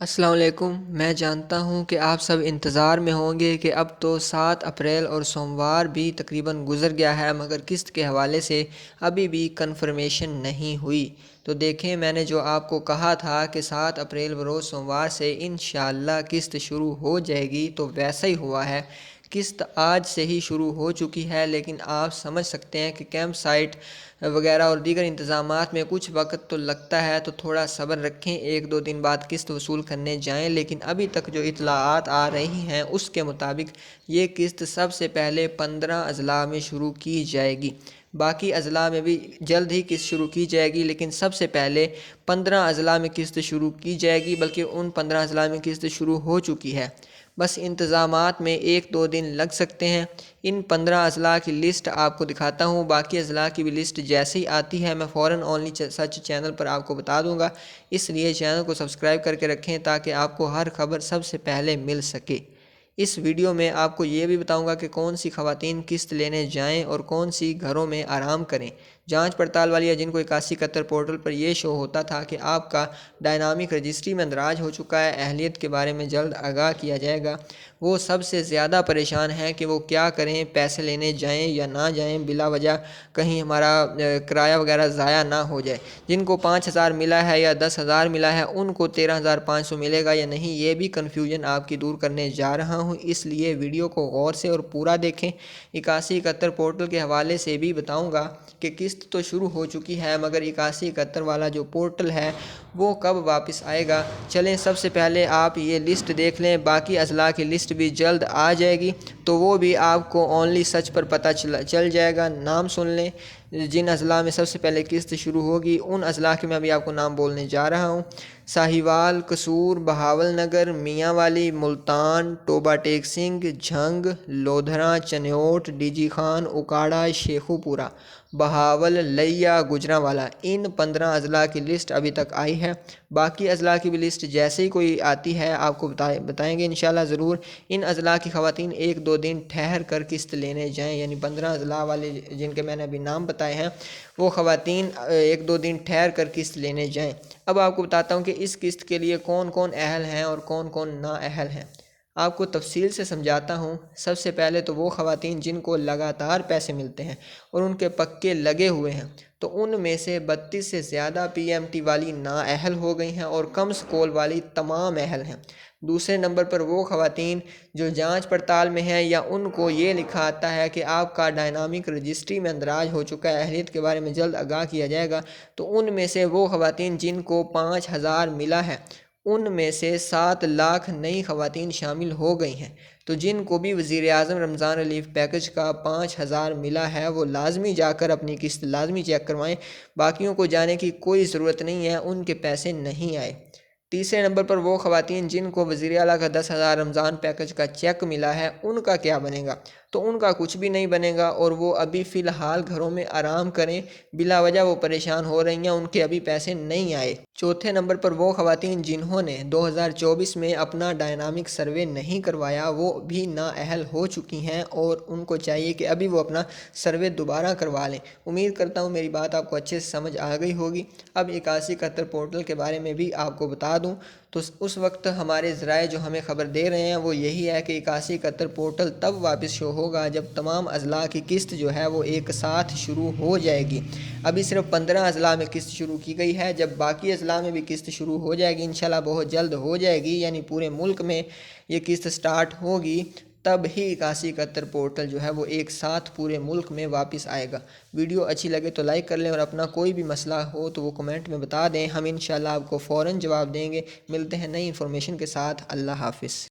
السلام علیکم۔ میں جانتا ہوں کہ آپ سب انتظار میں ہوں گے کہ اب تو 7 اپریل اور سوموار بھی تقریباً گزر گیا ہے، مگر قسط کے حوالے سے ابھی بھی کنفرمیشن نہیں ہوئی۔ تو دیکھیں، میں نے جو آپ کو کہا تھا کہ 7 اپریل بروز سوموار سے انشاءاللہ قسط شروع ہو جائے گی، تو ویسا ہی ہوا ہے۔ قسط آج سے ہی شروع ہو چکی ہے، لیکن آپ سمجھ سکتے ہیں کہ کیمپ سائٹ وغیرہ اور دیگر انتظامات میں کچھ وقت تو لگتا ہے، تو تھوڑا صبر رکھیں، 1-2 دن بعد قسط وصول کرنے جائیں۔ لیکن ابھی تک جو اطلاعات آ رہی ہیں اس کے مطابق یہ قسط سب سے پہلے 15 اضلاع میں شروع کی جائے گی۔ باقی اضلاع میں بھی جلد ہی قسط شروع کی جائے گی، لیکن سب سے پہلے 15 اضلاع میں قسط شروع کی جائے گی، بلکہ ان 15 اضلاع میں قسط شروع ہو چکی ہے۔ بس انتظامات میں 1-2 دن لگ سکتے ہیں۔ ان 15 اضلاع کی لسٹ آپ کو دکھاتا ہوں، باقی اضلاع کی بھی لسٹ جیسے ہی آتی ہے میں فوراً اونلی سچ چینل پر آپ کو بتا دوں گا۔ اس لیے چینل کو سبسکرائب کر کے رکھیں تاکہ آپ کو ہر خبر سب سے پہلے مل سکے۔ اس ویڈیو میں آپ کو یہ بھی بتاؤں گا کہ کون سی خواتین قسط لینے جائیں اور کون سی گھروں میں آرام کریں۔ جانچ پڑتال والی یا جن کو 8171 پورٹل پر یہ شو ہوتا تھا کہ آپ کا ڈائنامک رجسٹری میں اندراج ہو چکا ہے، اہلیت کے بارے میں جلد آگاہ کیا جائے گا، وہ سب سے زیادہ پریشان ہیں کہ وہ کیا کریں، پیسے لینے جائیں یا نہ جائیں، بلا وجہ کہیں ہمارا کرایہ وغیرہ ضائع نہ ہو جائے۔ جن کو 5000 ملا ہے یا 10,000 ملا ہے ان کو 13,500 ملے گا یا نہیں، یہ بھی کنفیوژن آپ کی دور کرنے جا رہا ہوں، اس لیے ویڈیو کو غور سے اور پورا دیکھیں۔ 8171 پورٹل کے حوالے سے بھی بتاؤں گا کہ قسط تو شروع ہو چکی ہے، مگر 8171 والا جو پورٹل ہے وہ کب واپس آئے گا۔ چلیں سب سے پہلے آپ یہ لسٹ دیکھ لیں، باقی اضلاع کی لسٹ بھی جلد آ جائے گی، تو وہ بھی آپ کو اونلی سچ پر پتہ چل جائے گا۔ نام سن لیں، جن اضلاع میں سب سے پہلے قسط شروع ہوگی ان اضلاع کے میں ابھی آپ کو نام بولنے جا رہا ہوں۔ ساہیوال، قصور، Bahawal Nagar, Mianwali, Multan, Toba Tek Singh, Jhang, Lodhran, Chiniot, D G Khan, Okara, Sheikhupura, Bahawal, لیا، گجرانوالہ، ان 15 اضلاع کی لسٹ ابھی تک آئی ہے۔ باقی اضلاع کی بھی لسٹ جیسے ہی کوئی آتی ہے آپ کو بتائیں گے انشاءاللہ ضرور۔ ان اضلاع کی خواتین 1-2 دن ٹھہر کر قسط لینے جائیں، یعنی 15 اضلاع والے جن کے میں نے ابھی نام بتائے ہیں وہ خواتین 1-2 دن ٹھہر کر قسط لینے جائیں۔ اب آپ کو بتاتا ہوں کہ اس قسط کے لیے کون کون اہل ہیں اور کون کون نااہل ہیں، آپ کو تفصیل سے سمجھاتا ہوں۔ سب سے پہلے تو وہ خواتین جن کو لگاتار پیسے ملتے ہیں اور ان کے پکے لگے ہوئے ہیں، تو ان میں سے 32 سے زیادہ پی ایم ٹی والی نااہل ہو گئی ہیں اور کم سکول والی تمام اہل ہیں۔ دوسرے نمبر پر وہ خواتین جو جانچ پڑتال میں ہیں یا ان کو یہ لکھا آتا ہے کہ آپ کا ڈائنامک رجسٹری میں اندراج ہو چکا ہے، اہلیت کے بارے میں جلد آگاہ کیا جائے گا، تو ان میں سے وہ خواتین جن کو 5000 ملا ہے ان میں سے 7 لاکھ نئی خواتین شامل ہو گئی ہیں۔ تو جن کو بھی وزیر اعظم رمضان ریلیف پیکج کا 5000 ملا ہے وہ لازمی جا کر اپنی قسط لازمی چیک کروائیں، باقیوں کو جانے کی کوئی ضرورت نہیں ہے، ان کے پیسے نہیں آئے۔ تیسرے نمبر پر وہ خواتین جن کو وزیر اعلیٰ کا 10,000 رمضان پیکج کا چیک ملا ہے ان کا کیا بنے گا؟ تو ان کا کچھ بھی نہیں بنے گا اور وہ ابھی فی الحال گھروں میں آرام کریں، بلا وجہ وہ پریشان ہو رہی ہیں، ان کے ابھی پیسے نہیں آئے۔ چوتھے نمبر پر وہ خواتین جنہوں نے 2024 میں اپنا ڈائنامک سروے نہیں کروایا وہ بھی نااہل ہو چکی ہیں اور ان کو چاہیے کہ ابھی وہ اپنا سروے دوبارہ کروا لیں۔ امید کرتا ہوں میری بات آپ کو اچھے سے سمجھ آ گئی ہوگی۔ اب 8171 پورٹل کے بارے میں بھی آپ کو بتا دوں تو اس وقت ہمارے ذرائع جو ہمیں خبر دے رہے ہیں وہ یہی ہے کہ 8171 پورٹل تب واپس شو ہوگا جب تمام اضلاع کی قسط جو ہے وہ ایک ساتھ شروع ہو جائے گی۔ ابھی صرف 15 اضلاع میں قسط شروع کی گئی ہے، جب باقی اضلاع میں بھی قسط شروع ہو جائے گی انشاءاللہ بہت جلد ہو جائے گی، یعنی پورے ملک میں یہ قسط سٹارٹ ہوگی، تب ہی 8171 پورٹل جو ہے وہ ایک ساتھ پورے ملک میں واپس آئے گا۔ ویڈیو اچھی لگے تو لائک کر لیں اور اپنا کوئی بھی مسئلہ ہو تو وہ کمنٹ میں بتا دیں، ہم انشاءاللہ آپ کو فوراً جواب دیں گے۔ ملتے ہیں نئی انفارمیشن کے ساتھ، اللہ حافظ۔